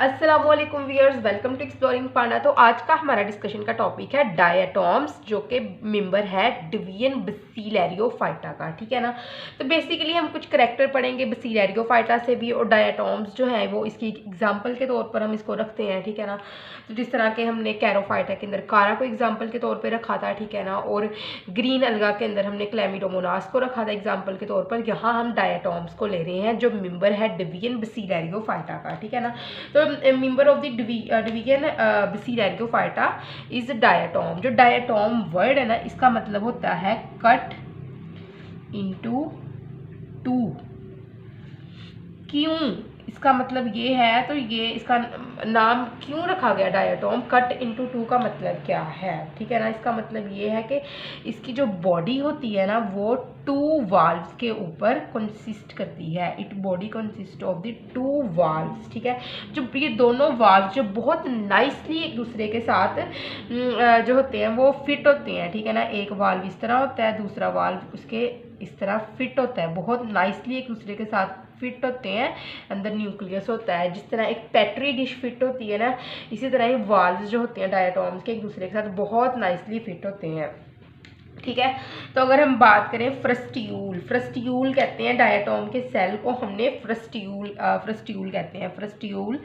अस्सलाम वालेकुम viewers, welcome to exploring पांडा। तो आज का हमारा डिस्कशन का टॉपिक है डायटॉम्स, जो कि मेंबर है डिवीजन बसिलैरियोफाइटा का। ठीक है ना। तो बेसिकली हम कुछ करैक्टर पढ़ेंगे बसिलैरियोफाइटा से भी, और डायटॉम्स जो है वो इसकी एग्जांपल के तौर पर हम इसको रखते हैं। ठीक है ना। तो जिस तरह के हमने कैरोफाइटा के अंदर कारा को एग्जाम्पल के तौर पर रखा था, ठीक है ना, और ग्रीन अलगा के अंदर हमने क्लैमिडोमोनास को रखा था एग्जाम्पल के तौर पर, यहाँ हम डायटॉम्स को ले रहे हैं जो मेंबर है डिवीजन बसिलैरियोफाइटा का। ठीक है ना। तो member of the division bacillariophyta is diatom. जो डायटॉम वर्ड है ना, इसका मतलब होता है कट इनटू टू। क्यों इसका मतलब ये है, तो ये इसका नाम क्यों रखा गया डायटॉम? कट इनटू टू का मतलब क्या है? ठीक है ना। इसका मतलब ये है कि इसकी जो बॉडी होती है ना, वो टू वाल्व्स के ऊपर कंसिस्ट करती है। It body consist of the two valves. ठीक है। जो ये दोनों वाल्व्स जो बहुत नाइसली एक दूसरे के साथ जो होते हैं वो फिट होते हैं। ठीक है ना। एक वाल्व इस तरह होता है, दूसरा वाल्व उसके इस तरह फिट होता है, बहुत नाइसली एक दूसरे के साथ फिट होते हैं। अंदर न्यूक्लियस होता है, जिस तरह एक पेट्री डिश फिट होती है ना, इसी तरह ही वाल्व्स जो होते हैं डायटॉम्स के एक दूसरे के साथ बहुत नाइसली फिट होते हैं। ठीक है। तो अगर हम बात करें फ्रस्ट्यूल, फ्रस्ट्यूल कहते हैं डायटॉम के सेल को, हमने फ्रस्ट्यूल कहते हैं। Frustule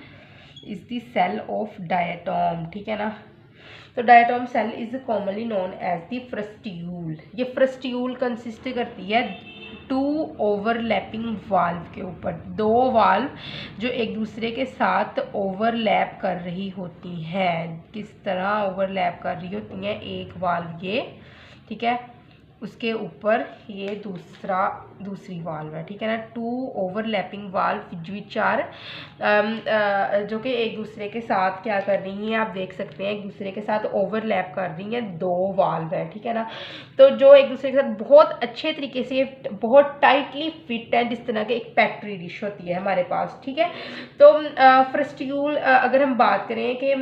is the cell of diatom. ठीक है ना। तो diatom cell is commonly known as the frustule. ये फ्रस्ट्यूल कंसिस्ट करती है टू ओवरलैपिंग वाल्व के ऊपर, दो वाल्व जो एक दूसरे के साथ ओवरलैप कर रही होती हैं। किस तरह ओवरलैप कर रही होती हैं? एक वाल्व ये, ठीक है, उसके ऊपर ये दूसरी वाल्व है। ठीक है ना। Two overlapping valve which are जो कि एक दूसरे के साथ क्या कर रही हैं, आप देख सकते हैं एक दूसरे के साथ ओवरलैप कर रही हैं, दो वाल्व है। ठीक है ना। तो जो एक दूसरे के साथ बहुत अच्छे तरीके से बहुत टाइटली फिट है, जिस तरह के एक पेट्री डिश होती है हमारे पास। ठीक है। तो फ्रस्ट्यूल अगर हम बात करें कि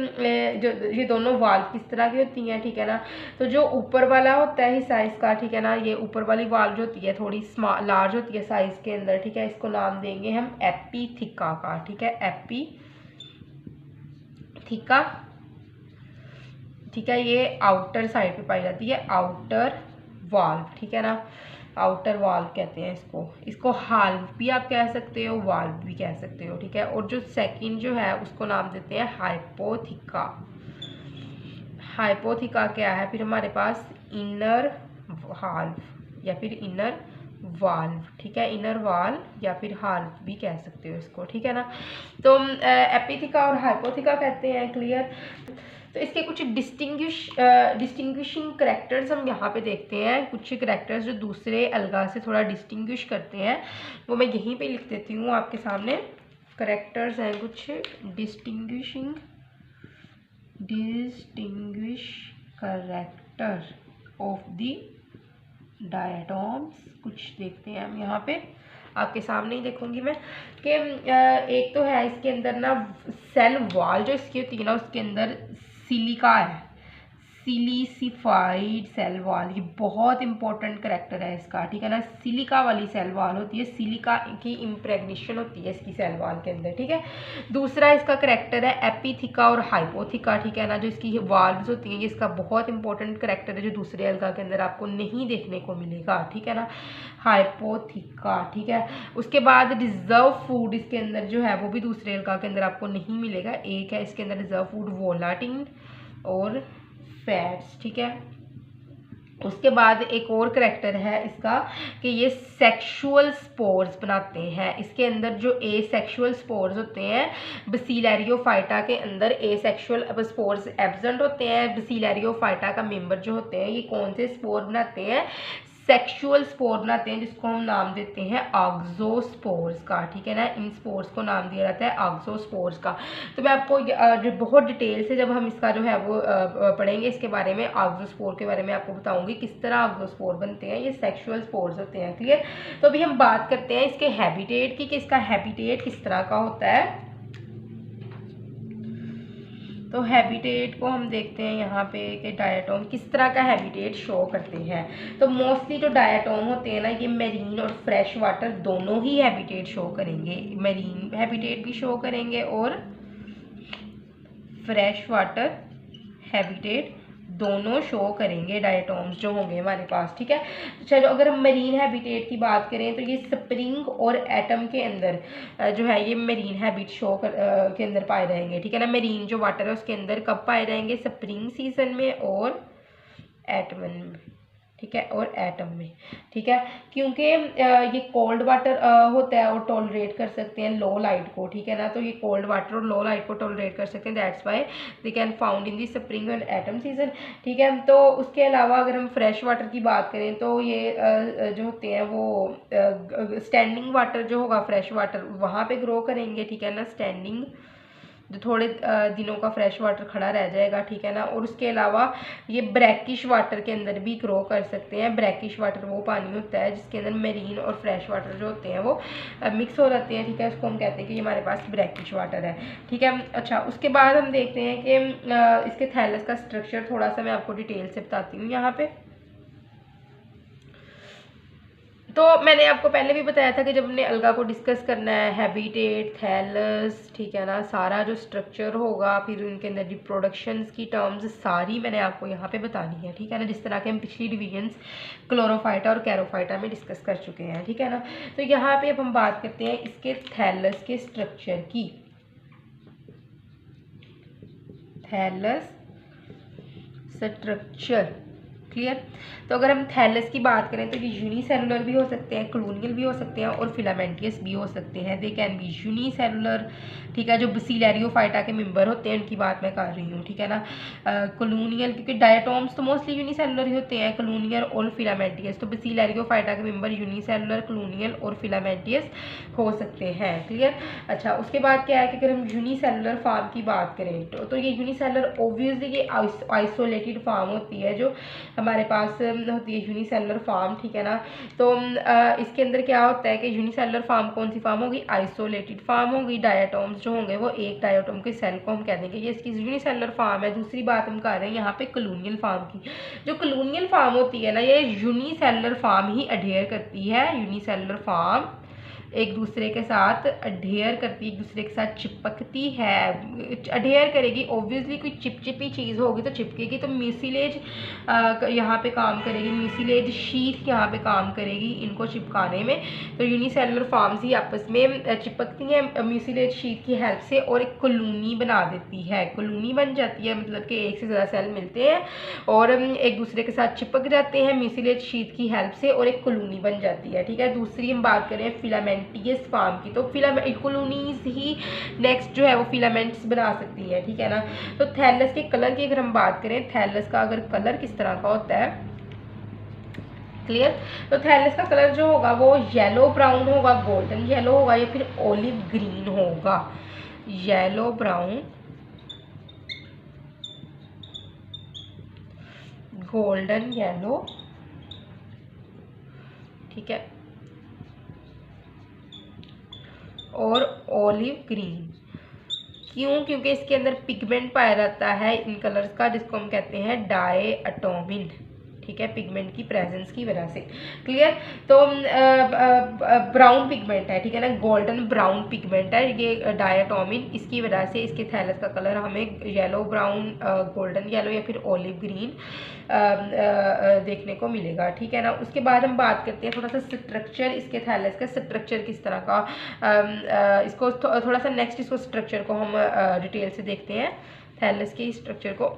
जो ये दोनों वाल्व किस तरह की होती हैं, ठीक है ना, तो जो ऊपर वाला होता है हिस्सा इसका, ठीक है ना, ये ऊपर वाली वाल्व जो होती है थोड़ी लार्ज होती है साइज के अंदर। ठीक है। इसको नाम देंगे हम एपीथिका का। ठीक है। एपीथिका। ठीक है। ये आउटर साइड पे पाई जाती है, आउटर वाल्व। ठीक है ना। आउटर वाल्व कहते हैं इसको हाल्व भी आप कह सकते हो, वाल्व भी कह सकते हो। ठीक है। और जो सेकंड जो है उसको नाम देते हैं हाइपोथिका। हाइपोथिका क्या है फिर हमारे पास? इनर हाल्व या फिर इनर वाल्व। ठीक है। इनर वाल्व या फिर हाल्व भी कह सकते हो इसको। ठीक है ना। तो एपीथिका और हाइपोथिका कहते हैं। क्लियर। तो इसके कुछ डिस्टिंग्विशिंग करेक्टर्स हम यहाँ पे देखते हैं। कुछ करेक्टर्स जो दूसरे अलगा से थोड़ा डिस्टिंग्विश करते हैं, वो मैं यहीं पे लिख देती हूँ आपके सामने। करेक्टर्स हैं कुछ डिस्टिंग्विश करेक्टर ऑफ द डायटॉम्स। कुछ देखते हैं हम यहाँ पे, आपके सामने ही देखूंगी मैं कि एक तो है इसके अंदर ना सेल वॉल जो इसकी होती है ना, उसके अंदर सिलिका है, सिलिसिफाइड सेल वॉल। ये बहुत इंपॉर्टेंट करेक्टर है इसका। ठीक है ना। सिलिका वाली सेल वॉल होती है, सिलिका की इम्प्रेगनेशन होती है इसकी सेल वॉल के अंदर। ठीक है। दूसरा इसका करेक्टर है एपीथिका और हाइपोथिका। ठीक है ना। जो इसकी वॉल्व्स होती हैं, ये इसका बहुत इंपॉर्टेंट करेक्टर है जो दूसरे अलगा के अंदर आपको नहीं देखने को मिलेगा। ठीक है ना। हाइपोथिका। ठीक है। उसके बाद रिजर्व फूड इसके अंदर जो है वो भी दूसरे अलगा के अंदर आपको नहीं मिलेगा। एक है इसके अंदर रिजर्व फूड वोलाटिन और फैट्स। ठीक है। उसके बाद एक और करेक्टर है इसका कि ये सेक्सुअल स्पोर्स बनाते हैं। इसके अंदर जो ए सेक्सुअल स्पोर्स होते हैं, बसिलैरियोफाइटा के अंदर ए सेक्सुअल स्पोर्स एब्सेंट होते हैं। बसिलैरियोफाइटा का मेंबर जो होते हैं, ये कौन से स्पोर बनाते हैं? सेक्सुअल स्पोर बनाते हैं, जिसको हम नाम देते हैं ऑक्सोस्पोर्स का। ठीक है ना। इन स्पोर्स को नाम दिया जाता है ऑक्सोस्पोर्स का। तो मैं आपको जो बहुत डिटेल से जब हम इसका जो है वो पढ़ेंगे इसके बारे में, ऑक्सोस्पोर के बारे में आपको बताऊंगी किस तरह ऑक्सोस्पोर बनते हैं। ये सेक्सुअल स्पोर्स होते हैं। क्लियर। तो अभी हम बात करते हैं इसके हैबिटेट की, कि इसका हैबिटेट किस तरह का होता है। तो हैबिटेट को हम देखते हैं यहाँ पे कि डायटोम किस तरह का हैबिटेट शो करते हैं। तो मोस्टली जो डायटोम होते हैं ना, ये मेरीन और फ्रेश वाटर दोनों ही हैबिटेट शो करेंगे। मेरीन हैबिटेट भी शो करेंगे और फ्रेश वाटर हैबिटेट दोनों शो करेंगे डायटोम्स जो होंगे हमारे पास, ठीक है। चलो अगर हम मरीन हैबिटेट की बात करें तो ये स्प्रिंग और एटम के अंदर जो है ये मरीन हैबिट के अंदर पाए जाएंगे, ठीक है ना। मरीन जो वाटर है उसके अंदर कब पाए जाएंगे, स्प्रिंग सीजन में और एटम में, ठीक है, और एटम में, ठीक है। क्योंकि ये कोल्ड वाटर होता है और टॉलरेट कर सकते हैं लो लाइट को, ठीक है ना। तो ये कोल्ड वाटर और लो लाइट को टॉलरेट कर सकते हैं, that's why they can found in the spring and atom season, ठीक है। तो उसके अलावा अगर हम फ्रेश वाटर की बात करें तो ये जो होते हैं वो स्टैंडिंग वाटर जो होगा फ्रेश वाटर वहाँ पे ग्रो करेंगे, ठीक है ना। स्टैंडिंग जो थोड़े दिनों का फ्रेश वाटर खड़ा रह जाएगा, ठीक है ना। और उसके अलावा ये ब्रैकिश वाटर के अंदर भी ग्रो कर सकते हैं। ब्रैकिश वाटर वो पानी होता है जिसके अंदर मेरीन और फ्रेश वाटर जो होते हैं वो मिक्स हो जाते हैं, ठीक है। उसको हम कहते हैं कि ये हमारे पास ब्रैकिश वाटर है, ठीक है। अच्छा, उसके बाद हम देखते हैं कि इसके थैलस का स्ट्रक्चर थोड़ा सा मैं आपको डिटेल से बताती हूँ यहाँ पे। तो मैंने आपको पहले भी बताया था कि जब हमने अलगा को डिस्कस करना है, हैबिटेट, थैलस, ठीक है ना, सारा जो स्ट्रक्चर होगा, फिर उनके अंदर रिप्रोडक्शंस की टर्म्स सारी मैंने आपको यहाँ पे बतानी है, ठीक है ना। जिस तरह के हम पिछली डिवीजन्स क्लोरोफाइटा और कैरोफाइटा में डिस्कस कर चुके हैं, ठीक है ना। तो यहाँ पे अब हम बात करते हैं इसके थैलस के स्ट्रक्चर की। Thallus structure clear. तो अगर हम थैलस की बात करें तो ये यूनिसेलुलर भी हो सकते हैं, कॉलोनियल भी हो सकते हैं और फिलामेंटियस भी हो सकते हैं। दे कैन बी यूनिसेलुलर, ठीक है। जो बेसिलैरियोफाइटा के मेंबर होते हैं उनकी बात मैं कर रही हूँ, ठीक है ना। कॉलोनियल, क्योंकि डायटोम्स तो मोस्टली यूनिसेलुलर ही होते हैं, कॉलोनियल और फिलामेंटियस। तो बेसिलैरियोफाइटा के मेंबर यूनिसेलुलर, कॉलोनियल और फिलामेंटियस हो सकते हैं, क्लियर। अच्छा, उसके बाद क्या है कि अगर हम यूनिसेलुलर फार्म की बात करें तो ये यूनिसेलुलर ऑब्वियसली ये आइसोलेटेड फार्म होती है जो हमारे पास होती है यूनिसेलुलर फार्म, ठीक है ना। तो इसके अंदर क्या होता है कि यूनिसेलुलर फार्म कौन सी फार्म होगी, आइसोलेटेड फार्म होगी। डायटोम्स जो होंगे वो एक डायटोम के सेल को हम कह देंगे ये इसकी यूनिसेलुलर फार्म है। दूसरी बात हम कर रहे हैं यहाँ पे कॉलोनियल फार्म की। जो कॉलोनियल फार्म होती है ना ये यूनिसेलुलर फार्म ही अडेयर करती है। यूनिसेलुलर फार्म एक दूसरे के साथ अडेयर करती है, एक दूसरे के साथ चिपकती है। अडेयर करेगी, ऑब्वियसली कोई चिपचिपी चीज़ होगी तो चिपकेगी, तो म्यूसिलेज यहाँ पे काम करेगी, म्यूसिलेज शीट यहाँ पे काम करेगी इनको चिपकाने में। तो यूनिसेलुलर फार्म्स ही आपस में चिपकती हैं म्यूसिलेज शीट की हेल्प से और एक कॉलोनी बना देती है। कॉलोनी बन जाती है, मतलब कि एक से ज़्यादा सेल मिलते हैं और एक दूसरे के साथ चिपक जाते हैं म्यूसिलेज शीट की हेल्प से और एक कॉलोनी बन जाती है, ठीक है। दूसरी हम बात करें फिलामेंटियस फार्म की, तो फिलामेंट कॉलोनीज ही नेक्स्ट जो है वो फिलामेंट्स बना सकती है, ठीक है ना। तो थैलस के कलर की अगर हम बात करें, थैलस का अगर कलर किस तरह का होता है, क्लियर। तो थैलस का कलर जो होगा वो येलो ब्राउन होगा, गोल्डन येलो होगा या फिर ऑलिव ग्रीन होगा। येलो ब्राउन, गोल्डन येलो, ठीक है, और ऑलिव ग्रीन। क्यों? क्योंकि इसके अंदर पिगमेंट पाया जाता है इन कलर्स का जिसको हम कहते हैं डायटोमिन, ठीक है, पिगमेंट की प्रेजेंस की वजह से, क्लियर। तो ब्राउन पिगमेंट है, ठीक है ना, गोल्डन ब्राउन पिगमेंट है ये डायटोमिन, इसकी वजह से इसके थैलस का कलर हमें येलो ब्राउन, गोल्डन येलो या फिर ऑलिव ग्रीन देखने को मिलेगा, ठीक है ना। उसके बाद हम बात करते हैं थोड़ा सा स्ट्रक्चर, इसके थैलस का स्ट्रक्चर किस तरह का, इसको थोड़ा सा नेक्स्ट इसको स्ट्रक्चर को हम डिटेल से देखते हैं थैलस के स्ट्रक्चर को।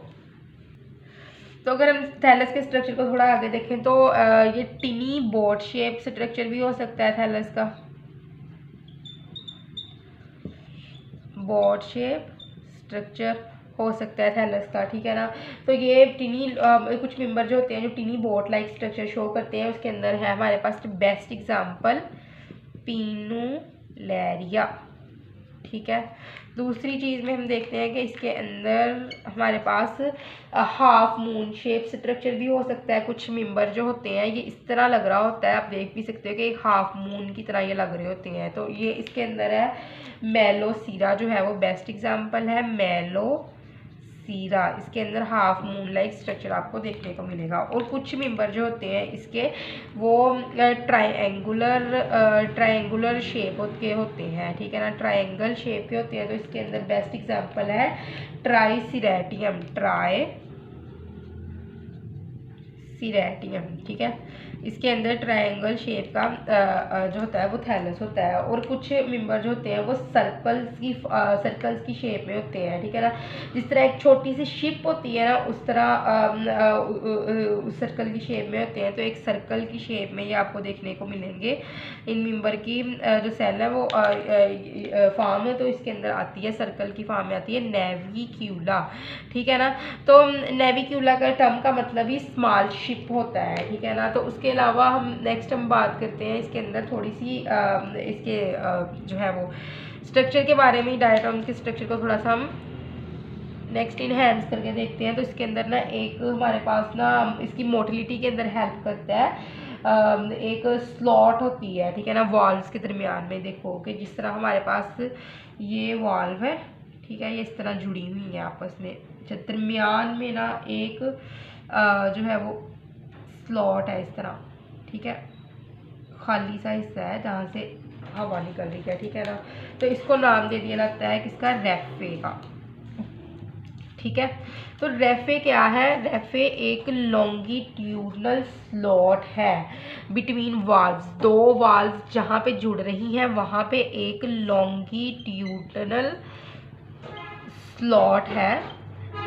तो अगर हम थैलस के स्ट्रक्चर को थोड़ा आगे देखें तो ये टिनी बोट शेप स्ट्रक्चर भी हो सकता है थैलस का, बोट शेप स्ट्रक्चर हो सकता है थैलस का, ठीक है ना। तो ये टिनी कुछ मेंबर जो होते हैं जो टिनी बोट लाइक स्ट्रक्चर शो करते हैं, उसके अंदर है हमारे पास बेस्ट एग्जांपल पिनुलेरिया, ठीक है। दूसरी चीज़ में हम देखते हैं कि इसके अंदर हमारे पास हाफ मून शेप स्ट्रक्चर भी हो सकता है। कुछ मेंबर जो होते हैं ये इस तरह लग रहा होता है, आप देख भी सकते हो कि एक हाफ मून की तरह ये लग रहे होते हैं। तो ये इसके अंदर है मेलोसीरा जो है वो बेस्ट एग्जांपल है, मेलोसीरा, सीरा, इसके अंदर हाफ मून लाइक स्ट्रक्चर आपको देखने को मिलेगा। और कुछ मेंबर जो होते हैं इसके वो ट्रायंगुलर शेप के होते हैं, ठीक है ना, ट्रायंगल शेप के होते हैं। तो इसके अंदर बेस्ट एग्जांपल है ट्राइसीरेटियम, ठीक है। इसके अंदर ट्रायंगल शेप का जो होता है वो थैलस होता है। और कुछ मेंबर जो होते हैं वो सर्कल्स की शेप में होते हैं, ठीक है ना। जिस तरह एक छोटी सी शिप होती है ना, उस तरह उस सर्कल की शेप में होते हैं। तो एक सर्कल की शेप में ये आपको देखने को मिलेंगे। इन मेंबर की जो सेल है वो फॉर्म है, तो इसके अंदर आती है, सर्कल की फॉर्म में आती है नेविक्यूला, ठीक है ना। तो नेविक्यूला का टर्म का मतलब ही स्मॉल शिप होता है, ठीक है ना। तो उसके अलावा हम बात करते हैं इसके अंदर थोड़ी सी इसके जो है वो स्ट्रक्चर के बारे में। डायटोम के स्ट्रक्चर को थोड़ा सा हम नेक्स्ट इनहेंस करके देखते हैं। तो इसके अंदर ना एक हमारे पास ना इसकी मोटिलिटी के अंदर हेल्प करता है, एक स्लॉट होती है, ठीक है ना, वॉल्व्स के दरमियान में। देखो कि जिस तरह हमारे पास ये वॉल्व है, ठीक है, ये इस तरह जुड़ी हुई है आपस में। दरमियान में ना एक जो है वो स्लॉट है इस तरह, ठीक है, खाली सा हिस्सा है जहाँ से हवा निकल रही है, ठीक है ना। तो इसको नाम दे दिया जाता है किसका, रेफे का, ठीक है। तो रेफे क्या है, रेफे एक लॉन्गिट्यूडनल स्लॉट है बिटवीन वाल्व्स। दो वाल्व्स जहाँ पे जुड़ रही हैं वहाँ पे एक लॉन्गिट्यूडनल स्लॉट है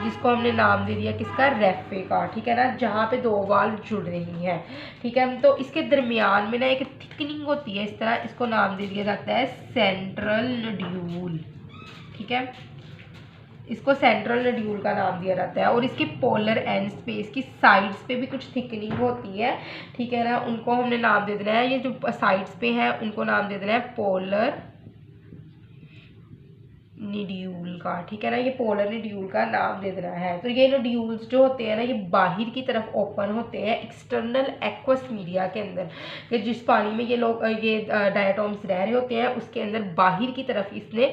जिसको हमने नाम दे दिया किसका, रेफे का, ठीक है ना, जहाँ पे दो वाल्व जुड़ रही हैं, ठीक है। तो इसके दरमियान में ना एक थिकनिंग होती है इस तरह, इसको नाम दे दिया जाता है सेंट्रल नड्यूल, ठीक है, इसको सेंट्रल नड्यूल का नाम दिया जाता है। और इसके पोलर एंड्स पे, इसकी साइड्स पे भी कुछ थिकनिंग होती है, ठीक है ना, उनको हमने नाम दे देना है, ये जो साइड्स पे हैं उनको नाम दे देना है पोलर निड्यूल का, ठीक है ना, ये पोलर निड्यूल का नाम दे देना है। तो ये नड्यूल्स जो होते हैं ना ये बाहर की तरफ ओपन होते हैं एक्सटर्नल एक्वस मीडिया के अंदर, कि जिस पानी में ये लोग ये डायटोम्स रह रहे होते हैं उसके अंदर बाहर की तरफ इसने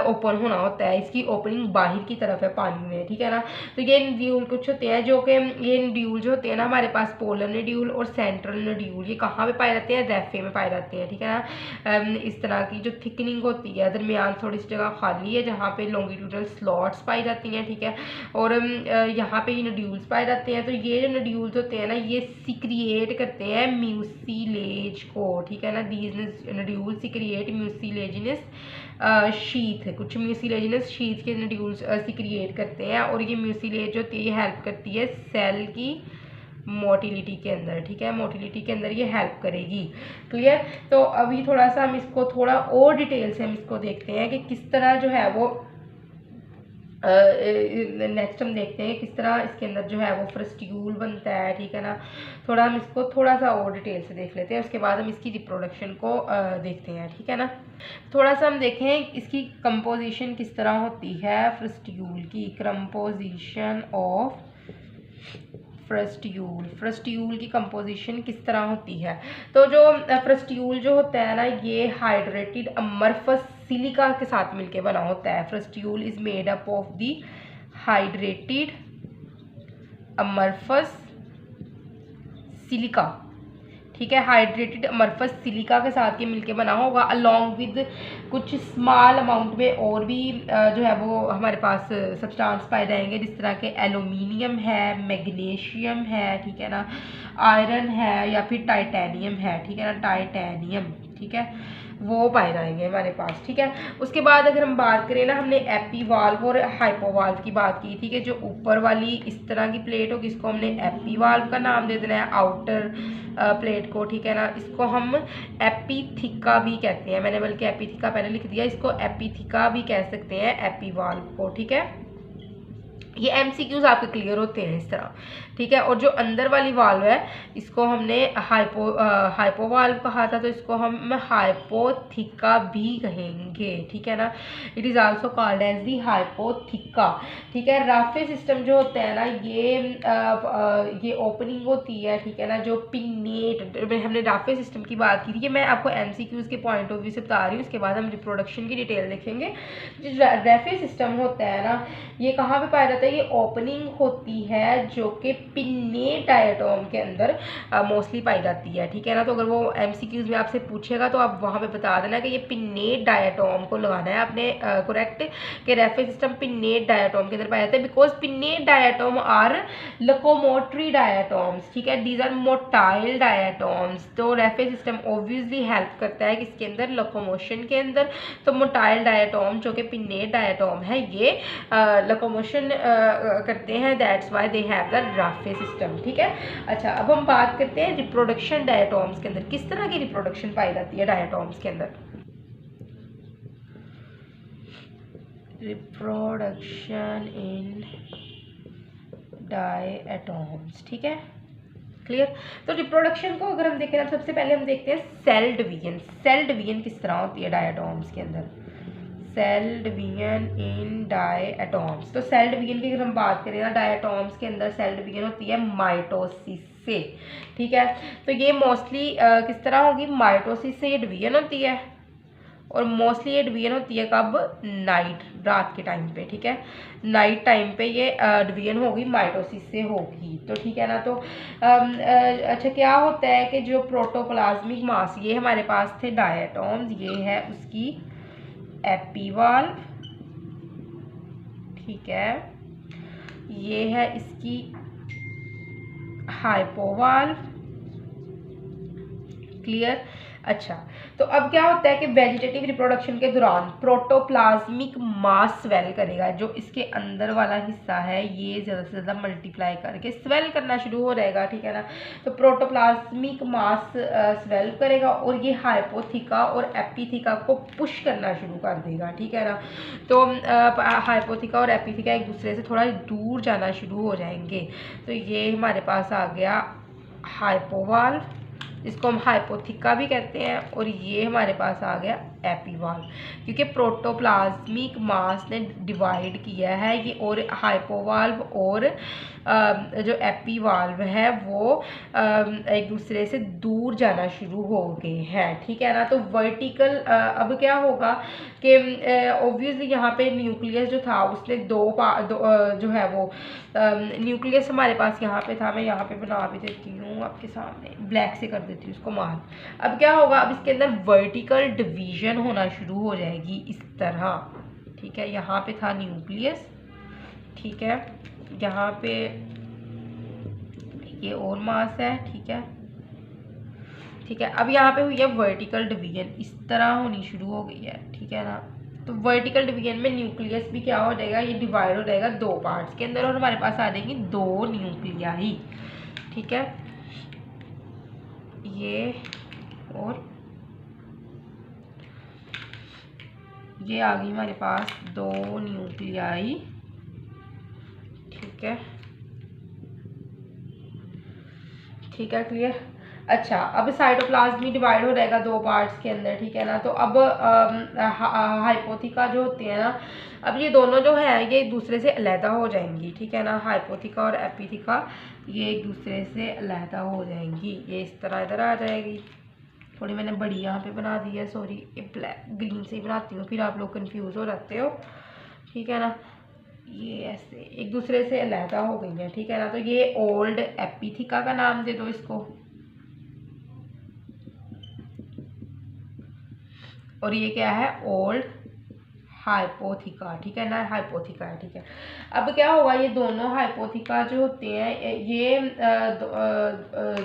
ओपन होना होता है, इसकी ओपनिंग बाहर की तरफ है पानी में, ठीक है ना। तो ये नड्यूल कुछ होते हैं जो कि ये नड्यूल जो होते हैं ना हमारे पास पोलर नड्यूल और सेंट्रल नड्यूल, ये कहाँ पे पाए जाते हैं, रेफे में पाए जाते हैं, ठीक है ना। इस तरह की जो थिकनिंग होती है दरमियान थोड़ी सी जगह खाली है जहाँ पे लॉन्गिट्यूडनल स्लॉट्स पाई जाती हैं, ठीक है। और यहाँ पे ये नड्यूल्स पाए जाते हैं। तो ये जो नड्यूल्स होते हैं ना ये सिक्रिएट करते हैं म्यूसिलेज को, ठीक है ना। दीज नड्यूल सिक्रिएट म्यूसिलेजिनस शीथ, कुछ म्यूसिलेजिनस शीथ के नड्यूल्स सिक्रिएट करते हैं। और ये म्यूसिलेज होती है ये हेल्प करती है सेल की मोटिलिटी के अंदर, ठीक है, मोटिलिटी के अंदर ये हेल्प करेगी, क्लियर। तो अभी थोड़ा सा हम इसको थोड़ा और डिटेल से हम इसको देखते हैं कि किस तरह जो है वो नेक्स्ट हम देखते हैं किस तरह इसके अंदर जो है वो फ्रस्ट्यूल बनता है, ठीक है ना। थोड़ा हम इसको थोड़ा सा और डिटेल से देख लेते हैं, उसके बाद हम इसकी रिप्रोडक्शन को देखते हैं, ठीक है ना। थोड़ा सा हम देखें इसकी कंपोजिशन किस तरह होती है फ्रस्ट्यूल की, कंपोजिशन ऑफ फ्रस्ट्यूल की कंपोजिशन किस तरह होती है। तो जो फ्रस्ट्यूल जो होता है ना ये हाइड्रेटेड अमरफस सिलिका के साथ मिलके बना होता है। Frustule is made up of the hydrated amorphous silica, ठीक है, हाइड्रेटेड अमरफस सिलिका के साथ ये मिलके बना होगा अलॉन्ग विद कुछ स्मॉल अमाउंट में और भी जो है वो हमारे पास सब्सटेंस पाए जाएंगे, जिस तरह के एल्यूमिनियम है, मैग्नीशियम है, ठीक है ना, आयरन है या फिर टाइटेनियम है, ठीक है ना, टाइटेनियम, ठीक है, वो पाए जाएंगे हमारे पास, ठीक है। उसके बाद अगर हम बात करें ना हमने एपी वाल्व और हाइपो वाल्व की बात की थी कि जो ऊपर वाली इस तरह की प्लेट होगी इसको हमने एपी वाल्व का नाम दे देना है, आउटर प्लेट को, ठीक है ना। इसको हम एपीथिका भी कहते हैं, मैंने बल्कि एपीथिका पहले लिख दिया, इसको एपीथिका भी कह सकते हैं एपी वाल्व को, ठीक है। ये एमसीक्यूज आपके क्लियर होते हैं इस तरह, ठीक है। और जो अंदर वाली वाल्व है इसको हमने हाइपो वाल्व कहा था, तो इसको हम हाइपोथिका भी कहेंगे, ठीक है ना। It is also called as the hypotheca, ठीक है। राफे सिस्टम जो होता है ना ये ओपनिंग होती है, ठीक है ना, जो पिनेट, हमने राफे सिस्टम की बात की थी, ये मैं आपको एमसीक्यूज के पॉइंट ऑफ व्यू से बता रही हूँ, उसके बाद हम रिप्रोडक्शन की डिटेल देखेंगे। जो राफे सिस्टम होता है ना ये कहाँ पे पाया जाता है, ये ओपनिंग होती है जो कि पिन्नेट डायटोम के अंदर मोस्टली पाई जाती है, ठीक है ना। तो अगर वो एमसीक्यूज में आपसे पूछेगा तो आप वहाँ पे बता देना कि ये पिन्नेट डायटोम को लगाना है आपने करेक्ट, कि रेफे सिस्टम पिन्नेट डायटोम के अंदर पाए जाते हैं, बिकॉज पिन्नेट डायटोम आर लोकोमोटरी डायटोम्स, ठीक है, दीज आर मोटाइल डायटोम्स। तो रेफे सिस्टम ऑब्वियसली हेल्प करता है किसके अंदर, लोकोमोशन के अंदर। तो मोटाइल डायटोम जो कि पिन्नेट डायटोम है ये लोकोमोशन करते हैं, that's why they have the Rafe system, ठीक है। अच्छा, अब हम बात करते हैं रिप्रोडक्शन डायटोम्स के अंदर, किस तरह की रिप्रोडक्शन पाई जाती है डायटोम्स के अंदर। रिप्रोडक्शन इन डायटोम्स, ठीक है, क्लियर। तो रिप्रोडक्शन को अगर हम देखें ना, सबसे पहले हम देखते हैं सेल डिवीजन। सेल डिवीजन किस तरह होती है डायटोम्स के अंदर, सेल डिवीजन इन डायटोम्स। तो सेल डिवीजन की अगर हम बात करें ना, डायटोम्स के अंदर सेल डिवीजन होती है माइटोसिस से, ठीक है। तो ये मोस्टली किस तरह होगी, माइटोसिस से ये डिवीजन होती है, और मोस्टली ये डिवीजन होती है कब, नाइट, रात के टाइम पे, ठीक है, नाइट टाइम पे ये डिवीजन होगी माइटोसिस से होगी। तो ठीक है ना। तो अच्छा, क्या होता है कि जो प्रोटोप्लाज्मिक मास, ये हमारे पास थे डायटोम्स, ये है उसकी एपीवाल्व, ठीक है, ये है इसकी हाइपोवाल्व, क्लियर। अच्छा, तो अब क्या होता है कि वेजिटेटिव रिप्रोडक्शन के दौरान प्रोटोप्लाज्मिक मास स्वेल करेगा, जो इसके अंदर वाला हिस्सा है ये ज़्यादा से ज़्यादा मल्टीप्लाई करके स्वेल करना शुरू हो जाएगा, ठीक है ना। तो प्रोटोप्लाज्मिक मास स्वेल करेगा और ये हाइपोथिका और एपीथिका को पुश करना शुरू कर देगा, ठीक है ना। तो हाइपोथिका और एपीथिका एक दूसरे से थोड़ा दूर जाना शुरू हो जाएंगे। तो ये हमारे पास आ गया हाइपोवाल्व, इसको हम हाइपोथिका भी कहते हैं, और ये हमारे पास आ गया एपीवाल्व, क्योंकि प्रोटोप्लाज्मिक मास ने डिवाइड किया है ये, और हाइपोवाल्व और जो एपीवाल्व है वो एक दूसरे से दूर जाना शुरू हो गए हैं, ठीक है ना। तो वर्टिकल अब क्या होगा कि ऑब्वियसली यहाँ पे न्यूक्लियस जो था उसने जो है वो न्यूक्लियस हमारे पास यहाँ पे था, मैं यहाँ पे बना भी देती हूँ आपके सामने, ब्लैक से कर देती हूँ इसको मार। अब क्या होगा, अब इसके अंदर वर्टिकल डिवीजन होना शुरू हो जाएगी इस तरह, ठीक है। यहाँ पे था न्यूक्लियस, ठीक है, यहाँ पे ये और मास है, ठीक है, ठीक है। अब यहाँ पे हुई है वर्टिकल डिवीजन, इस तरह होनी शुरू हो गई है, ठीक है ना। तो वर्टिकल डिवीजन में न्यूक्लियस भी क्या हो जाएगा, ये डिवाइड हो जाएगा दो पार्ट्स के अंदर, और हमारे पास आ जाएंगी दो न्यूक्लियाई, ठीक है, ये और ये आ गई हमारे पास दो न्यूक्लियाई, ठीक है, ठीक है, क्लियर। अच्छा, अब साइटोप्लाज्म भी डिवाइड हो जाएगा दो पार्ट्स के अंदर, ठीक है ना। तो अब हाइपोथिका जो होती है ना, अब ये दोनों जो है ये एक दूसरे से अलहदा हो जाएंगी, ठीक है ना। हाइपोथिका और एपीथिका ये एक दूसरे से अलहदा हो जाएंगी, ये इस तरह इधर आ जाएगी। थोड़ी मैंने बड़ी यहाँ पे बना दी है, सॉरी, ये ब्लैक ग्रीन से ही बनाती हूँ, फिर आप लोग कंफ्यूज हो जाते हो, ठीक है ना। ये ऐसे एक दूसरे से अलहदा हो गई है, ठीक है ना। तो ये ओल्ड एपीथिका का नाम दे दो इसको, और ये क्या है, ओल्ड हाइपोथिका, ठीक है ना, हाइपोथिका है, ठीक है। अब क्या होगा, ये दोनों हाइपोथिका जो होते हैं ये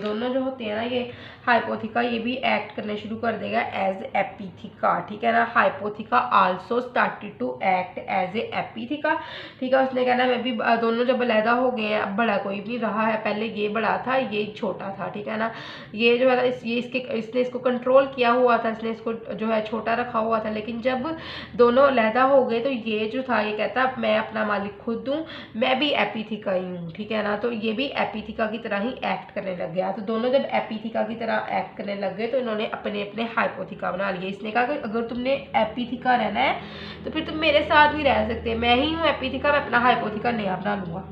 दोनों जो होते हैं ना, ये हाइपोथिका ये भी एक्ट करने शुरू कर देगा एज एपीथिका, ठीक है ना। Hypotheca also started to act as a epitheca, ठीक है। उसने कहना मैं भी दोनों जब अलहदा हो गए हैं, अब बड़ा कोई भी रहा है, पहले ये बड़ा था ये छोटा था, ठीक है ना। ये जो है इसने इसको कंट्रोल किया हुआ था, इसने इसको जो है छोटा रखा हुआ था, लेकिन जब दोनों अलहदा हो गए तो ये जो था ये कहता मैं अपना मालिक खुद हूँ, मैं भी एपीथिका ही हूँ, ठीक है ना। तो ये भी एपीथिका की तरह ही एक्ट करने लग गया। तो दोनों जब एपीथिका की तरह एक्ट करने लग गए तो इन्होंने अपने अपने हाइपोथिका बना लिए। इसने कहा कि अगर तुमने एपीथिका रहना है तो फिर तुम मेरे साथ भी रह सकते, मैं ही हूँ एपीथिका, मैं अपना हाइपोथिका नया बना लूँगा।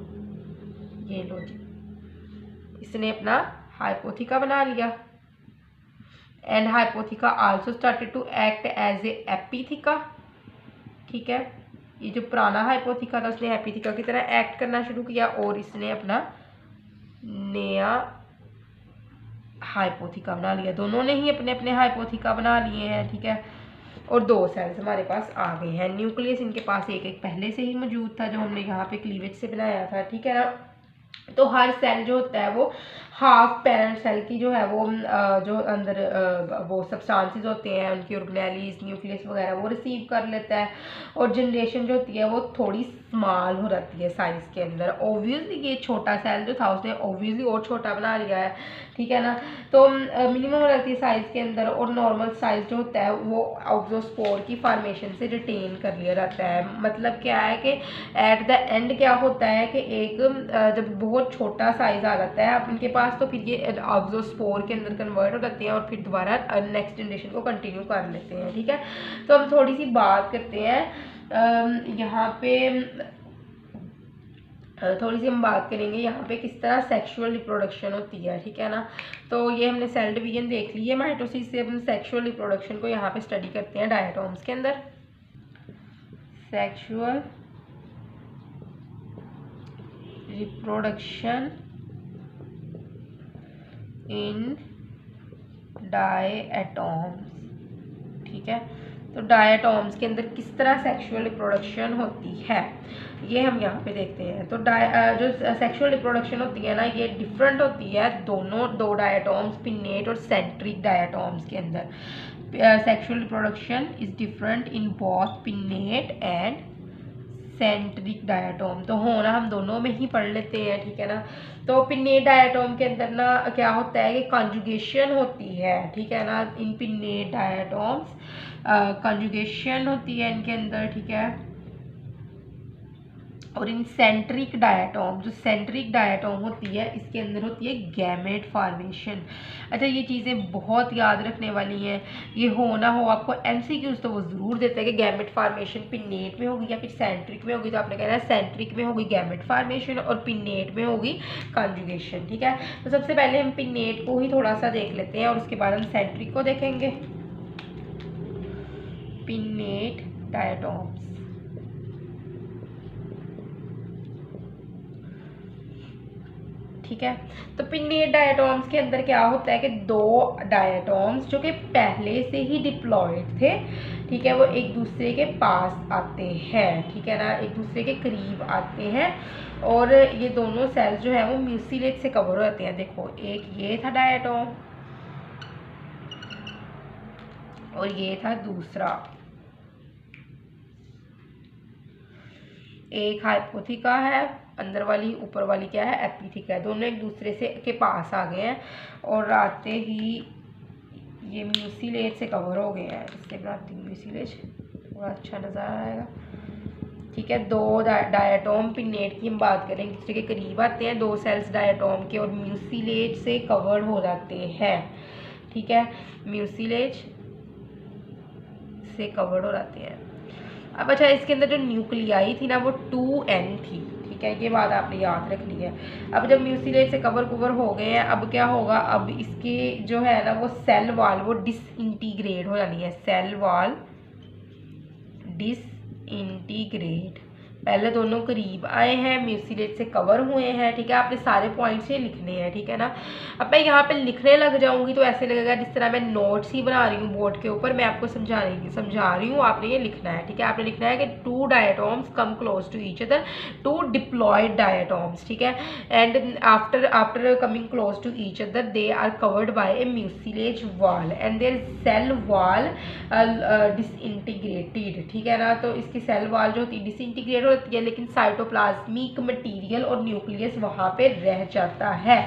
ये लो जी, इसने अपना हाइपोथिका बना लिया। And hypotheca also started to act as a epitheca, ठीक है, ये जो पुराना हाइपोथिका था उसने हैप्पीथिका की तरह एक्ट करना शुरू किया और इसने अपना नया हाइपोथिका बना लिया। दोनों ने ही अपने अपने हाइपोथिका बना लिए हैं, ठीक है। और 2 सेल्स हमारे पास आ गए हैं। न्यूक्लियस इनके पास एक एक पहले से ही मौजूद था जो हमने यहाँ पे क्लीवेज से बनाया था, ठीक है ना। तो हर सेल जो होता है वो हाफ पेरेंट सेल की जो है वो जो अंदर वो सब्सटेंसेस होते हैं उनकी ऑर्गेनेलीज न्यूक्लियस वगैरह वो रिसीव कर लेता है और जनरेशन जो होती है वो थोड़ी स्मॉल हो जाती है साइज़ के अंदर। ऑब्वियसली ये छोटा सेल जो था उसने ऑब्वियसली और छोटा बना लिया है, ठीक है ना। तो मिनिमम हो जाती है साइज़ के अंदर और नॉर्मल साइज़ जो होता है वो ऑक्सोस्पोर की फॉर्मेशन से रिटेन कर लिया जाता है। मतलब क्या है कि एट द एंड क्या होता है कि एक जब बहुत छोटा साइज़ आ जाता है इनके पास तो फिर ये ऑक्सोस्पोर के अंदर कन्वर्ट हो जाते हैं और फिर दोबारा नेक्स्ट जनरेशन को कंटिन्यू कर लेते हैं, ठीक है। तो हम थोड़ी सी बात करते हैं यहाँ पे थोड़ी सी हम बात करेंगे यहाँ पे किस तरह सेक्सुअल रिप्रोडक्शन होती है, ठीक है ना। तो ये हमने सेल डिवीजन देख ली है। माइटोसिस से हम सेक्सुअल रिप्रोडक्शन को यहाँ पे स्टडी करते हैं डायटोम्स के अंदर। सेक्सुअल रिप्रोडक्शन इन डायटोम्स, ठीक है। तो डायटोम्स के अंदर किस तरह सेक्सुअल रिप्रोडक्शन होती है ये हम यहाँ पे देखते हैं। तो जो सेक्सुअल रिप्रोडक्शन होती है ना ये डिफरेंट होती है दो डायटोम्स पिन्नेट और सेंट्रिक डायटोम्स के अंदर। Sexual reproduction is different in both pinnate and centric diatom. तो होना हम दोनों में ही पढ़ लेते हैं, ठीक है ना। तो पिन्नेट डायटोम के अंदर ना क्या होता है कि कॉन्जुगेशन होती है, ठीक है ना। इन पिन्नेट डायटोम्स कॉन्जुगेशन होती है इनके अंदर, ठीक है। और इन सेंट्रिक डायटोम जो सेंट्रिक डायटोम होती है इसके अंदर होती है गैमेट फॉर्मेशन। अच्छा ये चीज़ें बहुत याद रखने वाली हैं। ये हो ना हो आपको एमसीक्यूज तो वो ज़रूर देता है कि गैमेट फॉर्मेशन पिन्नेट में होगी या फिर सेंट्रिक में होगी। तो आपने कहना है सेंट्रिक में होगी गैमेट फॉर्मेशन और पिन्नेट में होगी कॉन्जुगेशन, ठीक है। तो सबसे पहले हम पिन्नेट को ही थोड़ा सा देख लेते हैं और उसके बाद हम सेंट्रिक को देखेंगे। पिन्नेट डायटोम्स, ठीक है। तो पिन्नेट डायटोम्स के अंदर क्या होता है कि 2 डायटोम्स जो कि पहले से ही डिप्लॉयड थे, ठीक है, वो एक दूसरे के पास आते हैं, ठीक है ना, एक दूसरे के करीब आते हैं और ये दोनों सेल्स जो है वो म्यूसिलेज से कवर हो जाते हैं। देखो एक ये था डायटोम और ये था दूसरा, एक हाइपोथिका है अंदर वाली, ऊपर वाली क्या है एपिथिका है। दोनों एक दूसरे से के पास आ गए हैं और आते ही ये म्यूसिलेज से कवर हो गए हैं। इससे बनाती हूँ म्यूसिलेज, थोड़ा अच्छा नज़र आएगा, ठीक है। 2 डायटोम पिन्नेट की हम बात करें एक दूसरे के करीब आते हैं, 2 सेल्स डायटोम के और म्यूसिलेज से कवर हो जाते हैं, ठीक है। म्यूसिलेज से कवर हो जाते हैं। अब अच्छा इसके अंदर जो न्यूक्लियाई थी ना वो 2n थी, ठीक है, ये बात आपने याद रखनी है। अब जब म्यूसिलेज से कवर हो गए हैं अब क्या होगा, अब इसके जो है ना वो सेल वॉल वो डिसइंटीग्रेट हो जानी है। सेल वॉल डिसइंटीग्रेट, पहले दोनों करीब आए हैं म्यूसिलेज से कवर हुए हैं, ठीक है। आपने सारे पॉइंट्स ये लिखने हैं, ठीक है ना। अब मैं यहाँ पे लिखने लग जाऊंगी तो ऐसे लगेगा जिस तरह मैं नोट्स ही बना रही हूँ बोर्ड के ऊपर, मैं आपको समझा रही हूँ, आपने ये लिखना है, ठीक है। आपने लिखना है कि 2 diatoms come close to each other, 2 diploid diatoms, ठीक है, and after coming close to each other they are covered by a mucilage wall and their cell wall disintegrated, ठीक है ना। तो इसकी सेल वॉल जो होती है डिसइंटीग्रेट होती है लेकिन साइटोप्लाज्मिक मटेरियल और न्यूक्लियस वहाँ पे रह जाता है,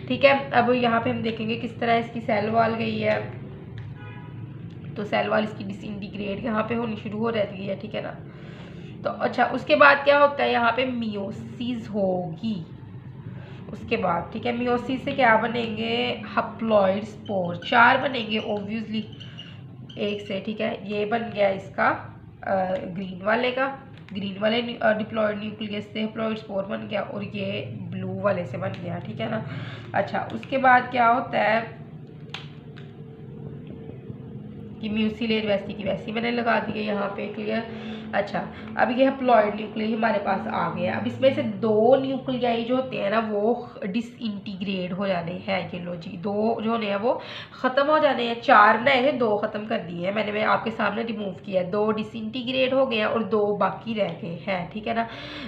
ठीक है। अब यहाँ पे हम देखेंगे किस तरह इसकी सेल वॉल गई है। तो सेल वॉल इसकी डिसइंटीग्रेट यहाँ पे होनी शुरू हो जाती है, ठीक है ना। तो अच्छा उसके बाद क्या होता है यहाँ पे मियोसिस होगी उसके बाद, ठीक है। मियोसिस से क्या बनेंगे हप्लॉइड स्पोर, 4 बनेंगे ऑब्वियसली एक से, ठीक है। ये बन गया इसका ग्रीन वाले डिप्लॉयड न्यूक्लियस से हप्लॉइड स्पोर बन गया और ये ब्लू वाले से बन गया, ठीक है ना। अच्छा उसके बाद क्या होता है कि म्यूसिलेज वैसी की वैसी मैंने लगा दी है यहाँ पे, क्लियर। अच्छा, अब ये हैप्लॉइड न्यूक्लियाई हमारे पास आ गए। अब इसमें से 2 न्यूक्लियाई जो होते हैं ना वो डिसइंटीग्रेट हो जाने हैं। ये लो जी, 2 जो होने हैं वो ख़त्म हो जाने हैं। 4 बनाए थे, 2 ख़त्म कर दिए हैं मैं आपके सामने रिमूव किया है। 2 डिसइंटीग्रेट हो गए हैं और 2 बाकी रह गए हैं, ठीक है ना।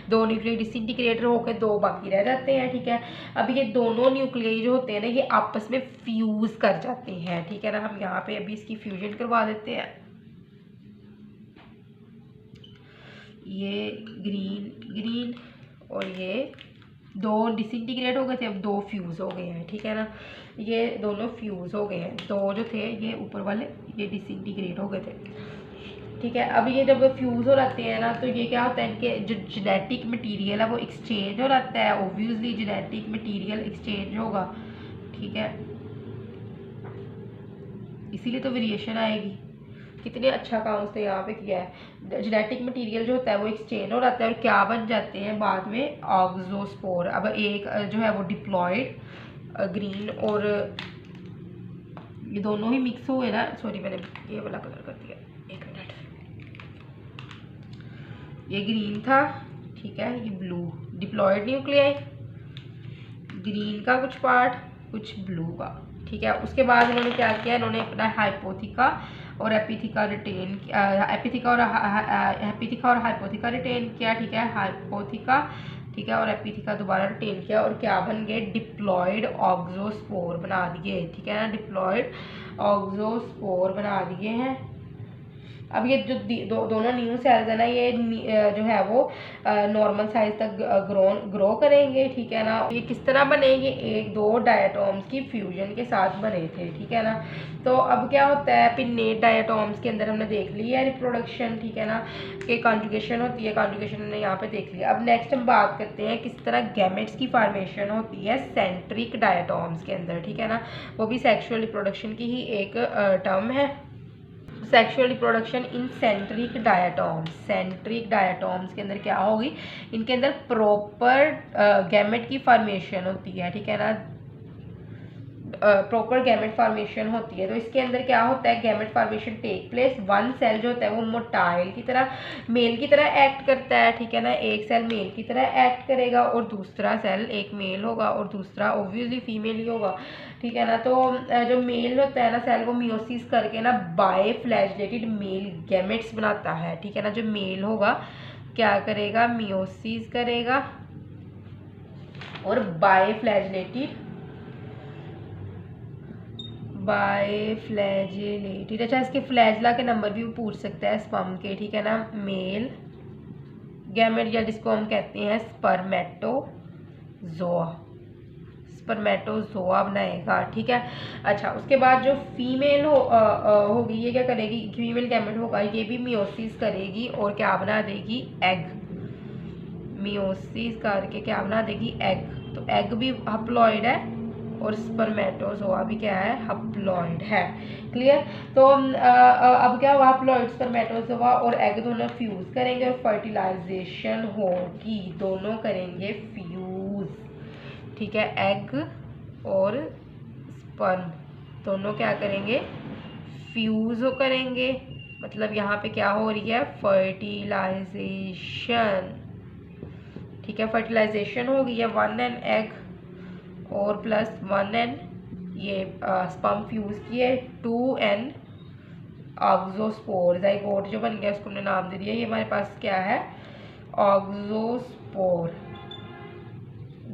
2 न्यूक्लियाई डिसइंटीग्रेट होकर 2 बाकी रह जाते हैं, ठीक है। अब ये दोनों न्यूक्लियाई जो होते हैं ना ये आपस में फ्यूज़ कर जाते हैं, ठीक है ना। हम यहाँ पे अभी इसकी फ्यूजन करवा देते हैं। ये ग्रीन और ये 2 डिसइंटीग्रेट हो गए थे, अब 2 फ्यूज़ हो गए हैं, ठीक है ना। ये दोनों फ्यूज़ हो गए हैं। 2 जो थे ये ऊपर वाले ये डिसइंटीग्रेट हो गए थे, ठीक है। अब ये जब फ्यूज़ हो जाते हैं ना तो ये क्या होता है, इनके जो जेनेटिक मटेरियल है वो एक्सचेंज हो जाता है। ऑब्वियसली जेनेटिक मटेरियल एक्सचेंज होगा, ठीक है, इसीलिए तो वेरिएशन आएगी। कितने अच्छा काम उसने यहाँ पे किया है। जेनेटिक मटेरियल जो होता है वो एक्सचेंज हो जाता है और क्या बन जाते हैं बाद में, ऑक्सोस्पोर। अब एक जो है वो डिप्लॉयड ग्रीन और ये दोनों ही मिक्स हुए ना, सॉरी मैंने ये वाला कलर कर दिया, एक मिनट। ये ग्रीन था, ठीक है, ये ब्लू, डिप्लॉयड न्यूक्लियाई, ग्रीन का कुछ पार्ट कुछ ब्लू का, ठीक है। उसके बाद इन्होंने क्या किया, इन्होंने अपना हाइपोथिका और एपिथिका रिटेन किया, एपिथिका और हाइपोथिका रिटेन किया, ठीक है, हाइपोथिका, ठीक है, और एपिथिका दोबारा रिटेन किया और क्या बन गए, डिप्लॉयड ऑक्सोस्पोर बना दिए, ठीक है ना, डिप्लॉयड ऑक्सोस्पोर बना दिए हैं। अब ये जो दोनों न्यू सेल्स है ना ये जो है वो नॉर्मल साइज तक ग्रो करेंगे, ठीक है ना। ये किस तरह बने, ये 1-2 डायटोम्स की फ्यूजन के साथ बने थे, ठीक है ना। तो अब क्या होता है, पिन्नेट डायटोम्स के अंदर हमने देख लिया है रिप्रोडक्शन, ठीक है ना, कि कॉन्जुगेशन होती है, कॉन्जुगेशन हमने यहाँ पे देख लिया। अब नेक्स्ट हम बात करते हैं किस तरह गैमेट्स की फॉर्मेशन होती है सेंट्रिक डायटोम्स के अंदर, ठीक है ना। वो भी सेक्सुअल रिप्रोडक्शन की ही एक टर्म है। Sexual reproduction in centric diatoms, centric diatoms के अंदर क्या होगी, इनके अंदर प्रॉपर गैमेट की फॉर्मेशन होती है, ठीक है ना, प्रॉपर गैमेट फॉर्मेशन होती है। तो इसके अंदर क्या होता है, gamete formation take place, one cell जो होता है वो मोटाइल की तरह मेल की तरह एक्ट करता है, ठीक है ना। एक सेल मेल की तरह एक्ट करेगा और दूसरा सेल, एक मेल होगा और दूसरा ऑब्वियसली फीमेल ही होगा, ठीक है ना। तो जो मेल होता है ना सेल वो मियोसिस करके ना बाय फ्लैजेलेटेड मेल गैमेट्स बनाता है, ठीक है ना। जो मेल होगा क्या करेगा, मियोसिस करेगा और बाय फ्लैजेलेटेड, अच्छा इसके फ्लैजला के नंबर भी पूछ सकता है स्पर्म के, ठीक है ना। मेल गैमेट या जिसको हम कहते हैं स्पर्मेटोजोआ बनाएगा, ठीक है। अच्छा उसके बाद जो फीमेल होगी ये क्या करेगी, फीमेल गैमेट होगा ये भी मियोसिस करेगी और क्या बना देगी, एग, मियोसिस करके क्या बना देगी, एग। तो एग भी हप्लॉइड है और स्पर्मेटोजोआ भी क्या है, हप्लॉइड है, क्लियर। तो अब क्या हुआ, हप्लॉइड, स्पर्मेटोजोआ और एग दोनों फ्यूज करेंगे और फर्टिलाइजेशन होगी, दोनों करेंगे फ्यूज, ठीक है। एग और स्पर्म दोनों क्या करेंगे, फ्यूज करेंगे, मतलब यहाँ पे क्या हो रही है, फर्टिलाइजेशन, ठीक है। फर्टिलाइजेशन हो गई है 1n एग और प्लस 1n ये स्पर्म फ्यूज किए 2n ऑक्सोस्पोर, जाइगोट जो बन गया उसको हमने नाम दे दिया, ये हमारे पास क्या है, ऑक्सोस्पोर,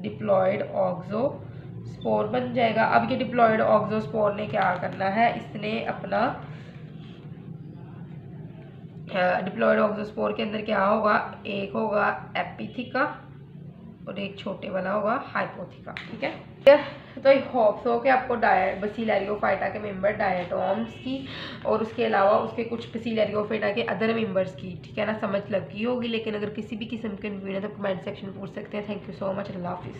डिप्लॉयड ऑक्सोस्पोर बन जाएगा। अब ये डिप्लॉयड ऑक्सोस्पोर ने क्या करना है, इसने अपना डिप्लॉयड ऑक्सोस्पोर के अंदर क्या होगा, एक होगा एपिथिका और एक छोटे वाला होगा हाइपोथिका, ठीक है। तो आई होप सो कि आपको बसीलेरियोफाइटा के मेंबर डायटोम्स की और उसके अलावा उसके कुछ बसीलेरियोफाइटा के अदर मेंबर्स की, ठीक है ना, समझ लगी होगी। लेकिन अगर किसी भी किस्म के कंफ्यूजन है तो कमेंट सेक्शन में पूछ सकते हैं। थैंक यू सो मच, अल्लाह हाफिज़।